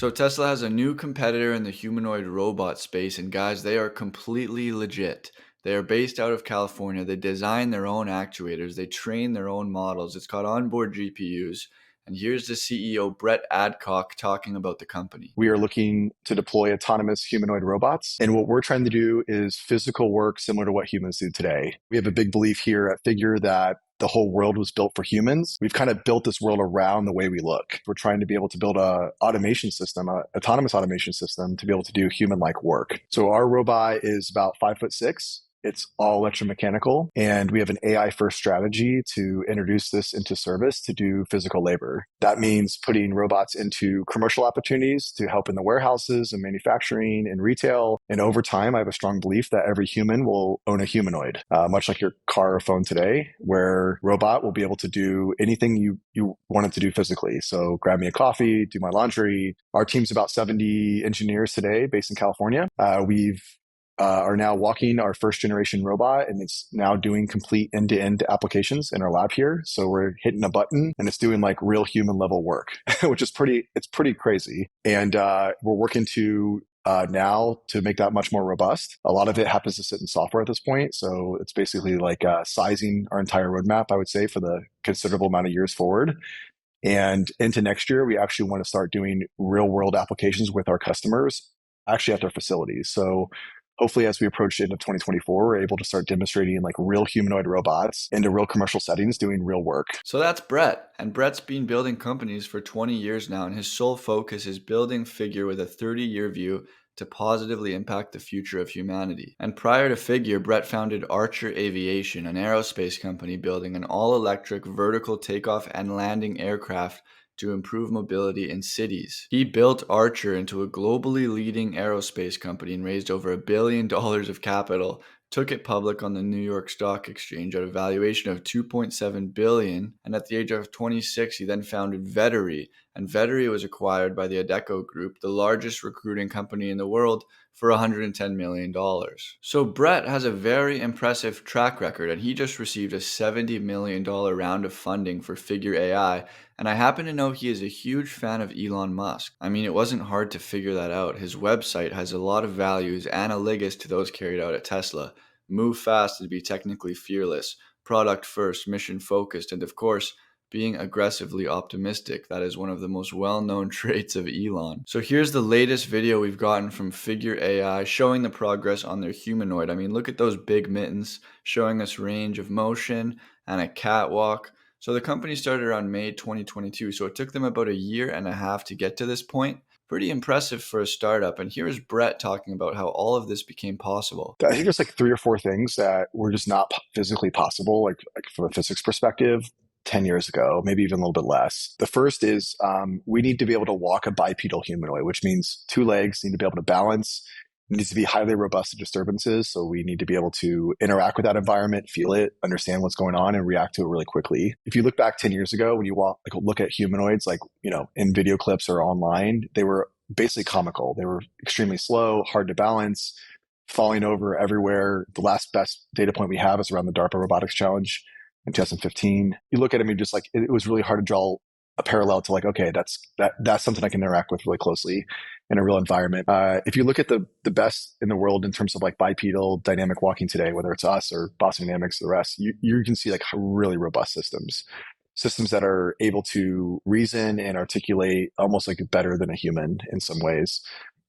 So Tesla has a new competitor in the humanoid robot space, and guys, they are completely legit. They are based out of California. They design their own actuators. They train their own models. It's got onboard GPUs. And here's the CEO, Brett Adcock, talking about the company. We are looking to deploy autonomous humanoid robots. And what we're trying to do is physical work similar to what humans do today. We have a big belief here at Figure that the whole world was built for humans. We've kind of built this world around the way we look. We're trying to be able to build a automation system, a autonomous automation system to be able to do human-like work. So our robot is about 5'6". It's all electromechanical, and we have an AI first strategy to introduce this into service to do physical labor. That means putting robots into commercial opportunities to help in the warehouses and manufacturing and retail. And over time, I have a strong belief that every human will own a humanoid, much like your car or phone today, where robot will be able to do anything you want it to do physically. So grab me a coffee, do my laundry. Our team's about 70 engineers today based in California. We've are now walking our first generation robot, and it's now doing complete end-to-end applications in our lab here. So we're hitting a button and it's doing like real human level work, which is pretty crazy. And we're working to now to make that much more robust. A lot of it happens to sit in software at this point. So it's basically like sizing our entire roadmap, I would say, for the considerable amount of years forward. And into next year, we actually want to start doing real world applications with our customers, actually at their facilities. So hopefully, as we approach the end of 2024, we're able to start demonstrating like real humanoid robots into real commercial settings doing real work. So that's Brett. And Brett's been building companies for 20 years now, and his sole focus is building Figure with a 30-year view to positively impact the future of humanity. And prior to Figure, Brett founded Archer Aviation, an aerospace company building an all-electric vertical takeoff and landing aircraft to improve mobility in cities. He built Archer into a globally leading aerospace company and raised over $1 billion of capital, took it public on the New York Stock Exchange at a valuation of $2.7 billion, and at the age of 26 he then founded Vettery, and Vettery was acquired by the Adcock Group, the largest recruiting company in the world, for $110 million. So Brett has a very impressive track record, and he just received a $70 million round of funding for Figure AI, and I happen to know he is a huge fan of Elon Musk. I mean, it wasn't hard to figure that out. His website has a lot of values analogous to those carried out at Tesla. Move fast and be technically fearless, product first, mission focused, and of course, being aggressively optimistic. That is one of the most well-known traits of Elon. So here's the latest video we've gotten from Figure AI showing the progress on their humanoid. I mean, look at those big mittens showing us range of motion and a catwalk. So the company started around May 2022, so it took them about a year and a half to get to this point. Pretty impressive for a startup. And here's Brett talking about how all of this became possible. I think there's like 3 or 4 things that were just not physically possible, like from a physics perspective, 10 years ago, maybe even a little bit less. The first is we need to be able to walk a bipedal humanoid, which means 2 legs, need to be able to balance, needs to be highly robust to disturbances. So we need to be able to interact with that environment, feel it, understand what's going on, and react to it really quickly. If you look back 10 years ago, when you look at humanoids, like, in video clips or online, they were basically comical. They were extremely slow, hard to balance, falling over everywhere. The last best data point we have is around the DARPA Robotics Challenge in 2015. You look at it and just like, it was really hard to draw a parallel to like, okay, that's something I can interact with really closely in a real environment. If you look at the best in the world in terms of like bipedal dynamic walking today, whether it's us or Boston Dynamics or the rest, you can see like really robust systems that are able to reason and articulate almost like better than a human in some ways.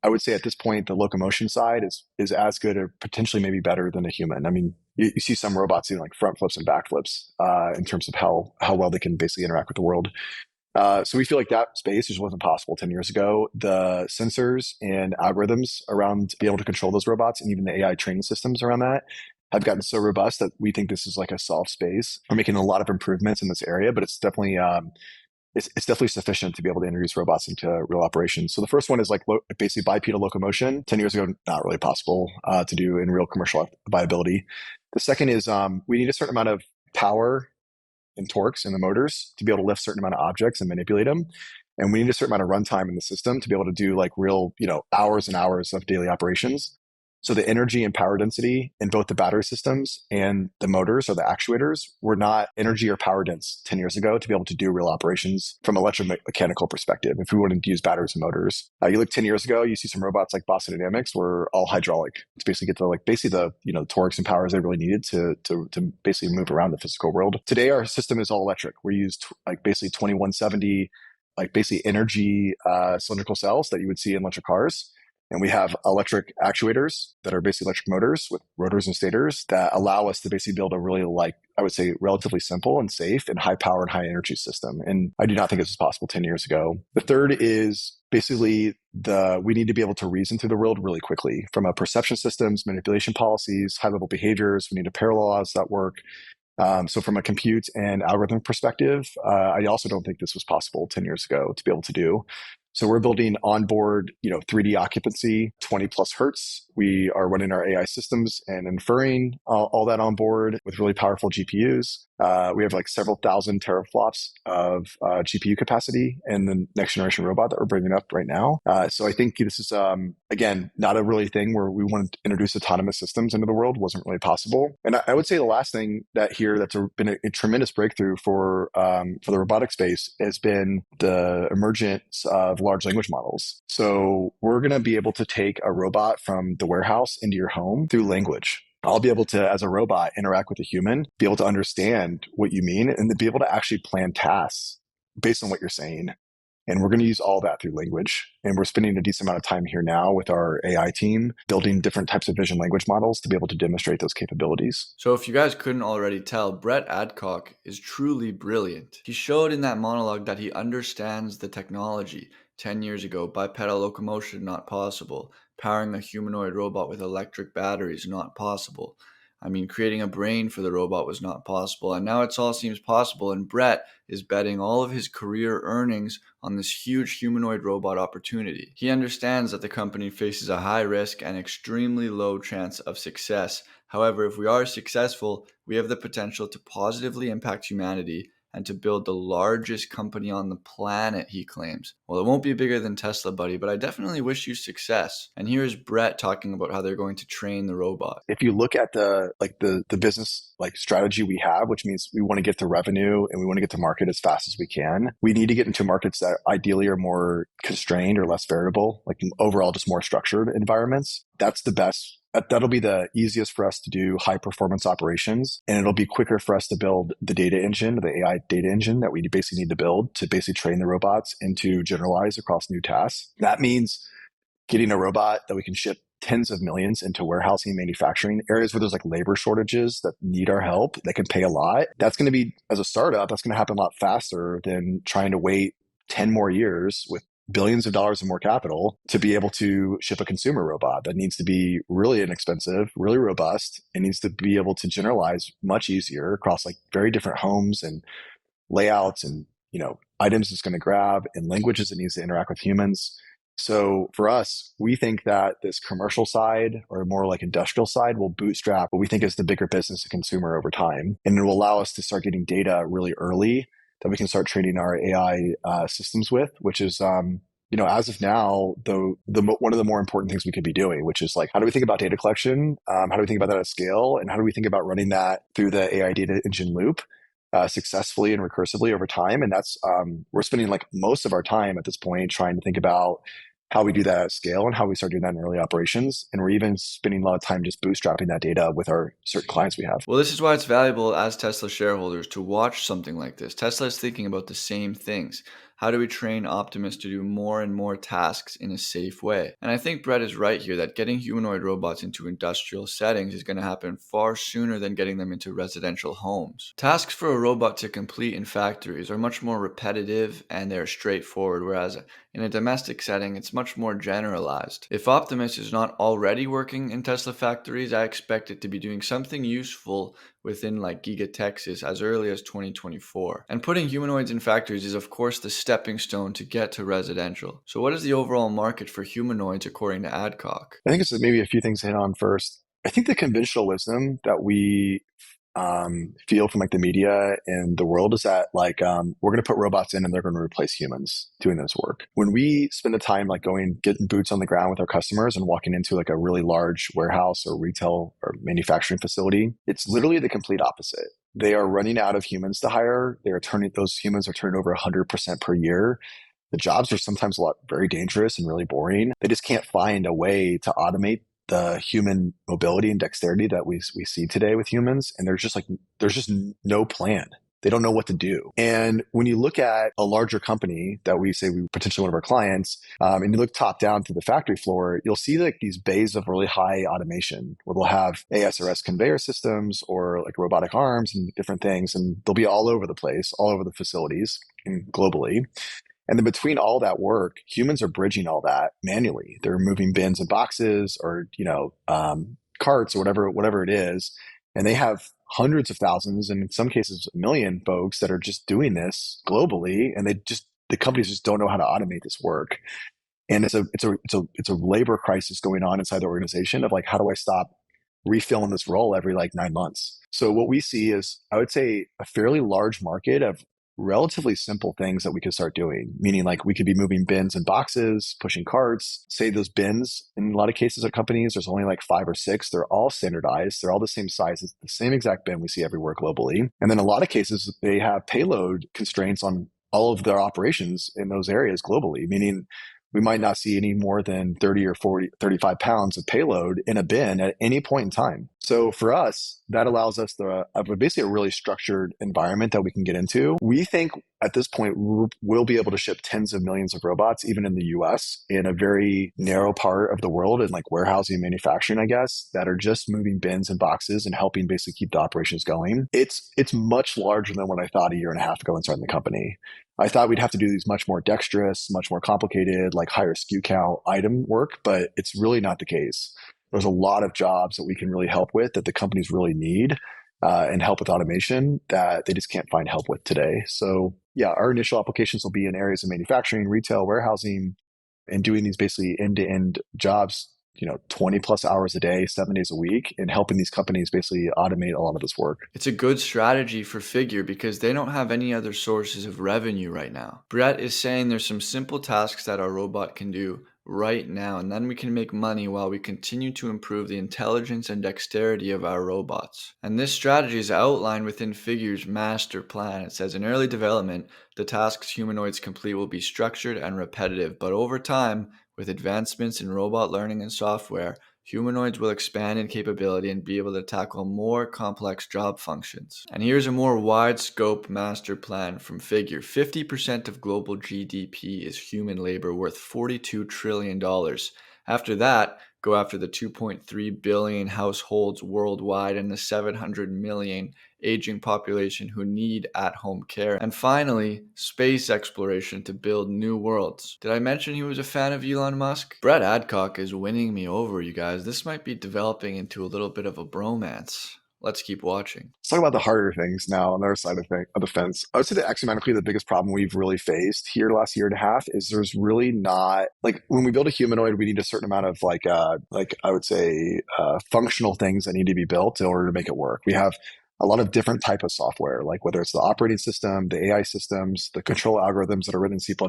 I would say at this point, the locomotion side is as good or potentially maybe better than a human. I mean, you see some robots doing like front flips and back flips in terms of how well they can basically interact with the world. So we feel like that space just wasn't possible 10 years ago. The sensors and algorithms around being able to control those robots and even the AI training systems around that have gotten so robust that we think this is like a solved space. We're making a lot of improvements in this area, but it's definitely it's definitely sufficient to be able to introduce robots into real operations. So the first one is like basically bipedal locomotion. 10 years ago, not really possible to do in real commercial viability. The second is we need a certain amount of power and torques in the motors to be able to lift a certain amount of objects and manipulate them. And we need a certain amount of runtime in the system to be able to do like real, hours and hours of daily operations. So the energy and power density in both the battery systems and the motors or the actuators were not energy or power dense 10 years ago to be able to do real operations from electromechanical perspective. If we wanted to use batteries and motors, you look 10 years ago, you see some robots like Boston Dynamics were all hydraulic to basically get the torques and powers they really needed to basically move around the physical world. Today, our system is all electric. We use basically 2170 basically energy cylindrical cells that you would see in electric cars. And we have electric actuators that are basically electric motors with rotors and stators that allow us to basically build a really, I would say, relatively simple and safe and high power and high energy system. And I do not think this was possible 10 years ago. The third is basically we need to be able to reason through the world really quickly from a perception systems, manipulation policies, high level behaviors. We need to parallelize that work. So from a compute and algorithm perspective, I also don't think this was possible 10 years ago to be able to do. So we're building onboard, 3D occupancy, 20 plus hertz. We are running our AI systems and inferring all that on board with really powerful GPUs. We have several thousand teraflops of GPU capacity in the next generation robot that we're bringing up right now. So I think this is, again, not a really thing where we want to introduce autonomous systems into the world. Wasn't really possible. And I would say the last thing that's been a tremendous breakthrough for the robotic space has been the emergence of large language models. So we're going to be able to take a robot from the warehouse into your home through language. I'll be able to, as a robot, interact with a human, be able to understand what you mean, and then be able to actually plan tasks based on what you're saying. And we're going to use all that through language. And we're spending a decent amount of time here now with our AI team, building different types of vision language models to be able to demonstrate those capabilities. So if you guys couldn't already tell, Brett Adcock is truly brilliant. He showed in that monologue that he understands the technology. 10 years ago, bipedal locomotion not possible. Powering a humanoid robot with electric batteries not possible. I mean, creating a brain for the robot was not possible, and now it all seems possible, and Brett is betting all of his career earnings on this huge humanoid robot opportunity. He understands that the company faces a high risk and extremely low chance of success. However, if we are successful, we have the potential to positively impact humanity and to build the largest company on the planet, he claims. Well, it won't be bigger than Tesla, buddy, but I definitely wish you success. And here's Brett talking about how they're going to train the robot. If you look at the business strategy we have, which means we want to get to revenue and we want to get to market as fast as we can, we need to get into markets that ideally are more constrained or less variable, overall just more structured environments. That's the best. That'll be the easiest for us to do high performance operations. And it'll be quicker for us to build the data engine, the AI data engine that we basically need to build to basically train the robots and to generalize across new tasks. That means getting a robot that we can ship tens of millions into warehousing and manufacturing areas where there's labor shortages that need our help, that can pay a lot. That's going to be, as a startup, that's going to happen a lot faster than trying to wait 10 more years with billions of dollars and more capital to be able to ship a consumer robot that needs to be really inexpensive, really robust, and needs to be able to generalize much easier across very different homes and layouts and, items it's going to grab and languages it needs to interact with humans. So for us, we think that this commercial side or more industrial side will bootstrap what we think is the bigger business to consumer over time. And it will allow us to start getting data really early that we can start training our AI systems with, which is, as of now, one of the more important things we could be doing, which is how do we think about data collection? How do we think about that at scale? And how do we think about running that through the AI data engine loop successfully and recursively over time? And that's, we're spending most of our time at this point trying to think about how we do that at scale and how we start doing that in early operations. And we're even spending a lot of time just bootstrapping that data with our certain clients we have. Well, this is why it's valuable as Tesla shareholders to watch something like this. Tesla is thinking about the same things. How do we train Optimus to do more and more tasks in a safe way? And I think Brett is right here that getting humanoid robots into industrial settings is going to happen far sooner than getting them into residential homes. Tasks for a robot to complete in factories are much more repetitive and they're straightforward, whereas in a domestic setting, it's much more generalized. If Optimus is not already working in Tesla factories, I expect it to be doing something useful within Giga Texas as early as 2024. And putting humanoids in factories is of course the stepping stone to get to residential. So what is the overall market for humanoids according to Adcock? I think it's maybe a few things to hit on first. I think the conventional wisdom that we feel from like the media and the world is that like we're going to put robots in and they're going to replace humans doing this work. When we spend the time like going getting boots on the ground with our customers and walking into like a really large warehouse or retail or manufacturing facility, it's literally the complete opposite. They are running out of humans to hire. Those humans are turning over 100% per year. The jobs are sometimes very dangerous and really boring. They just can't find a way to automate the human mobility and dexterity that we see today with humans. And there's just no plan. They don't know what to do. And when you look at a larger company that we say we potentially one of our clients, and you look top down to the factory floor, you'll see like these bays of really high automation where they'll have ASRS conveyor systems or like robotic arms and different things. And they'll be all over the place, all over the facilities and globally. And then between all that work, humans are bridging all that manually. They're moving bins and boxes or, carts or whatever it is. And they have hundreds of thousands and in some cases a million folks that are just doing this globally. And the companies just don't know how to automate this work. And it's a labor crisis going on inside the organization of like, how do I stop refilling this role every like 9 months? So what we see is, I would say, a fairly large market of relatively simple things that we could start doing, meaning like we could be moving bins and boxes, pushing carts. Say those bins, in a lot of cases at companies, there's only like 5 or 6. They're all standardized. They're all the same size. It's the same exact bin we see everywhere globally. And then a lot of cases, they have payload constraints on all of their operations in those areas globally, meaning we might not see any more than 30 or 40, 35 pounds of payload in a bin at any point in time. So for us, that allows us to have basically a really structured environment that we can get into. We think at this point, we'll be able to ship tens of millions of robots, even in the US, in a very narrow part of the world, in like warehousing and manufacturing, I guess, that are just moving bins and boxes and helping basically keep the operations going. It's much larger than what I thought a year and a half ago inside the company. I thought we'd have to do these much more dexterous, much more complicated, like higher SKU count item work, but it's really not the case. There's a lot of jobs that we can really help with that the companies really need and help with automation that they just can't find help with today. So yeah, our initial applications will be in areas of manufacturing, retail, warehousing, and doing these basically end-to-end jobs, 20 plus hours a day, 7 days a week, and helping these companies basically automate a lot of this work. It's a good strategy for Figure because they don't have any other sources of revenue right now. Brett is saying there's some simple tasks that our robot can do right now, and then we can make money while we continue to improve the intelligence and dexterity of our robots. And this strategy is outlined within Figure's master plan. It says in early development, the tasks humanoids complete will be structured and repetitive, but over time, with advancements in robot learning and software, humanoids will expand in capability and be able to tackle more complex job functions. And here's a more wide scope master plan from Figure. 50% of global GDP is human labor, worth $42 trillion. After that, go after the 2.3 billion households worldwide and the 700 million aging population who need at-home care. And finally, space exploration to build new worlds. Did I mention he was a fan of Elon Musk? Brett Adcock is winning me over, you guys. This might be developing into a little bit of a bromance. Let's keep watching. Let's talk about the harder things now on the other side of the fence. I would say that axiomatically the biggest problem we've really faced here the last year and a half is there's really not, like when we build a humanoid, we need a certain amount of I would say functional things that need to be built in order to make it work. We have a lot of different type of software, like whether it's the operating system, the AI systems, the control algorithms that are written in C++, the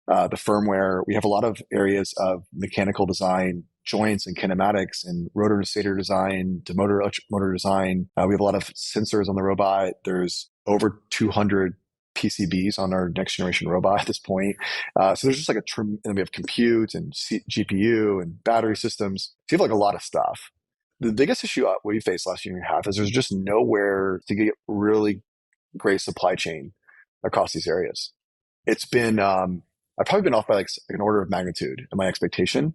firmware. We have a lot of areas of mechanical design, joints and kinematics and rotor and stator design to electric motor design. We have a lot of sensors on the robot. There's over 200 PCBs on our next generation robot at this point. So there's just like and we have compute and GPU and battery systems. So you have like a lot of stuff. The biggest issue we faced last year and a half is there's just nowhere to get really great supply chain across these areas. It's been, I've probably been off by like an order of magnitude in my expectation.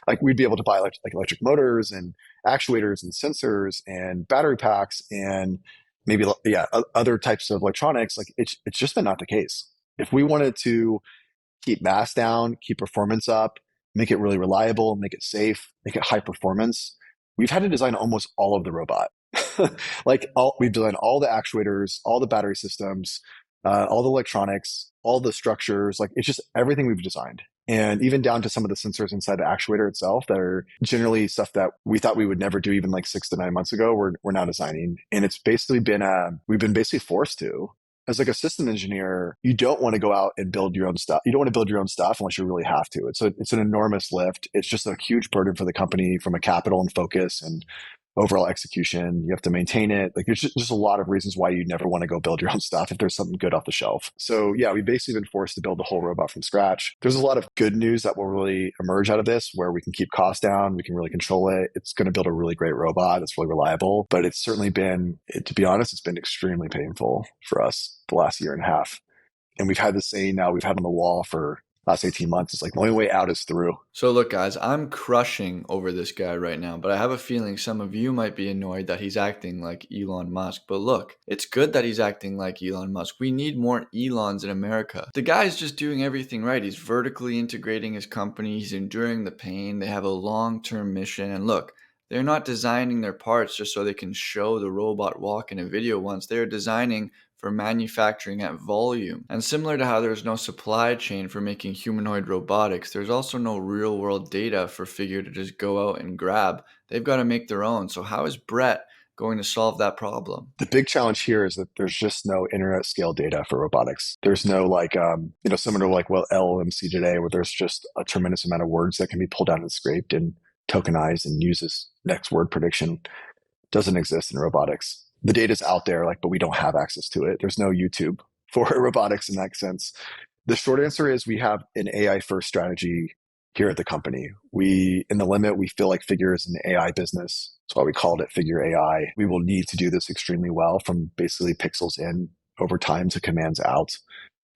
Like we'd be able to buy electric motors and actuators and sensors and battery packs and maybe other types of electronics. Like it's just been not the case. If we wanted to keep mass down, keep performance up, make it really reliable, make it safe, make it high performance, we've had to design almost all of the robot. We've designed all the actuators, all the battery systems, all the electronics, all the structures. Like it's just everything we've designed. and even down to some of the sensors inside the actuator itself that are generally stuff that we thought we would never do even like 6 to 9 months ago. We're now designing, and it's basically been we've been basically forced to. As like a system engineer, you don't want to go out and build your own stuff. You don't want to build your own stuff unless you really have to. It's an enormous lift. It's just a huge burden for the company from a capital and focus and overall execution. You have to maintain it. Like there's just a lot of reasons why you never want to go build your own stuff if there's something good off the shelf. So yeah, we've basically been forced to build a whole robot from scratch. There's a lot of good news that will really emerge out of this where we can keep costs down. We can really control it. It's going to build a really great robot that's really reliable, but it's certainly been, to be honest, it's been extremely painful for us the last year and a half. And we've had this saying now we've had on the wall for last 18 months. It's like the only way out is through. So look, guys, I'm crushing over this guy right now, but I have a feeling some of you might be annoyed that he's acting like Elon Musk. But look, it's good that he's acting like Elon Musk. We need more Elons in America. The guy's just doing everything right. He's vertically integrating his company. He's enduring the pain. They have a long-term mission. And look, they're not designing their parts just so they can show the robot walk in a video once. They're designing for manufacturing at volume. And similar to how there's no supply chain for making humanoid robotics, there's also no real world data for Figure to just go out and grab. They've got to make their own. So how is Brett going to solve that problem? The big challenge here is that there's just no internet scale data for robotics. There's no like, similar to like what LLMC today, where there's just a tremendous amount of words that can be pulled out and scraped and tokenized and used as next word prediction. Doesn't exist in robotics. The data's out there, like, but we don't have access to it. There's no YouTube for robotics in that sense. The short answer is we have an AI first strategy here at the company. In the limit, we feel like Figure is an AI business. That's why we called it Figure AI. We will need to do this extremely well from basically pixels in over time to commands out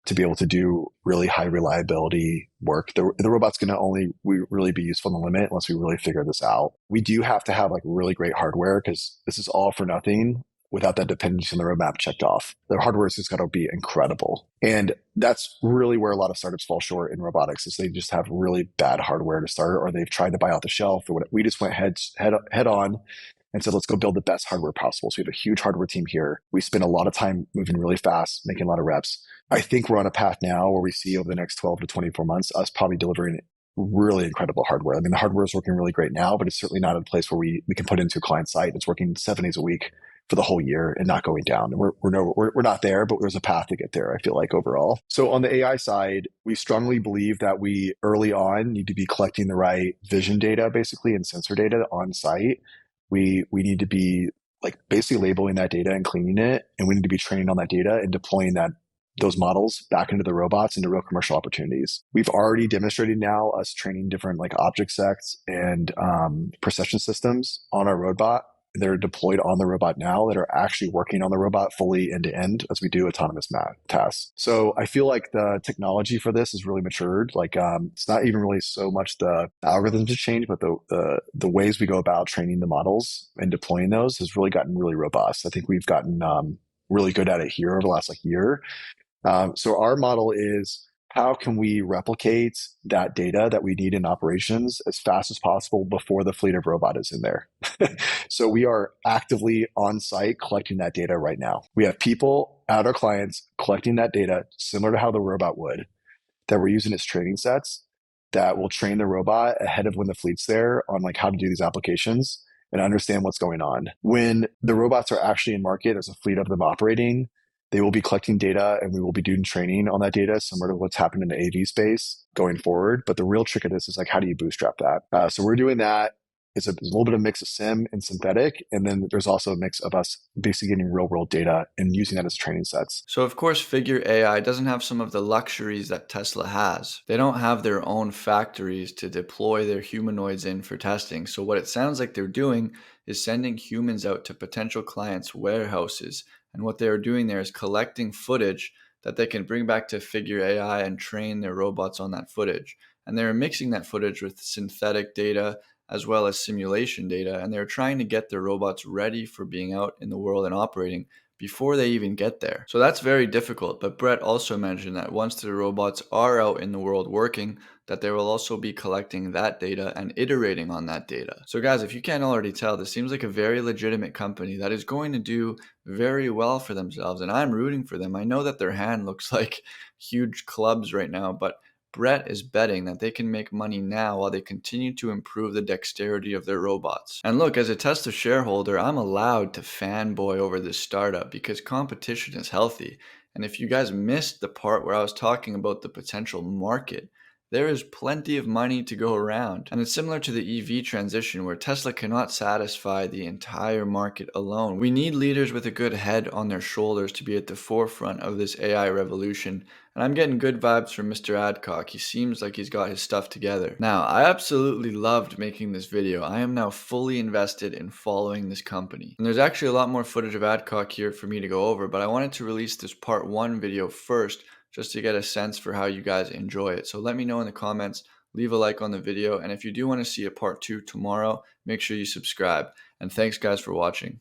to be able to do really high reliability work. The robot's going to only really be useful in the limit unless we really figure this out. We do have to have like really great hardware because this is all for nothing without that dependency on the roadmap checked off. The hardware is just got to be incredible. And that's really where a lot of startups fall short in robotics is they just have really bad hardware to start, or they've tried to buy off the shelf or whatever. We just went head on and said, let's go build the best hardware possible. So we have a huge hardware team here. We spend a lot of time moving really fast, making a lot of reps. I think we're on a path now where we see over the next 12 to 24 months, us probably delivering really incredible hardware. I mean, the hardware is working really great now, but it's certainly not at a place where we can put it into a client site. It's working 7 days a week for the whole year and not going down. And we're not there, but there's a path to get there, I feel like, overall. So on the AI side, we strongly believe that we early on need to be collecting the right vision data, basically, and sensor data on site. We need to be like basically labeling that data and cleaning it. And we need to be training on that data and deploying those models back into the robots into real commercial opportunities. We've already demonstrated now us training different like object sets and procession systems on our robot. They're deployed on the robot now that are actually working on the robot fully end to end as we do autonomous tasks. So I feel like the technology for this is really matured. Like it's not even really so much the algorithms have changed, but the ways we go about training the models and deploying those has really gotten really robust. I think we've gotten really good at it here over the last like year. So our model is how can we replicate that data that we need in operations as fast as possible before the fleet of robot is in there? So we are actively on site collecting that data right now. We have people at our clients collecting that data similar to how the robot would that we're using as training sets that will train the robot ahead of when the fleet's there on like how to do these applications and understand what's going on. When the robots are actually in market, there's a fleet of them operating. They will be collecting data and we will be doing training on that data, similar to what's happened in the AV space going forward. But the real trick of this is like, how do you bootstrap that? So we're doing that. It's a little bit of a mix of sim and synthetic. And then there's also a mix of us basically getting real world data and using that as training sets. So of course, Figure AI doesn't have some of the luxuries that Tesla has. They don't have their own factories to deploy their humanoids in for testing. So what it sounds like they're doing is sending humans out to potential clients' warehouses. And what they are doing there is collecting footage that they can bring back to Figure AI and train their robots on that footage. And they're mixing that footage with synthetic data as well as simulation data. And they're trying to get their robots ready for being out in the world and operating before they even get there. So that's very difficult. But Brett also mentioned that once the robots are out in the world working, that they will also be collecting that data and iterating on that data. So guys, if you can't already tell, this seems like a very legitimate company that is going to do very well for themselves. And I'm rooting for them. I know that their hand looks like huge clubs right now, but Brett is betting that they can make money now while they continue to improve the dexterity of their robots. And look, as a Tesla shareholder, I'm allowed to fanboy over this startup because competition is healthy. And if you guys missed the part where I was talking about the potential market, there is plenty of money to go around. And it's similar to the EV transition where Tesla cannot satisfy the entire market alone. We need leaders with a good head on their shoulders to be at the forefront of this AI revolution. And I'm getting good vibes from Mr. Adcock. He seems like he's got his stuff together. Now, I absolutely loved making this video. I am now fully invested in following this company. And there's actually a lot more footage of Adcock here for me to go over, but I wanted to release this part 1 video first just to get a sense for how you guys enjoy it. So let me know in the comments, leave a like on the video, and if you do want to see a part 2 tomorrow, make sure you subscribe. And thanks guys for watching.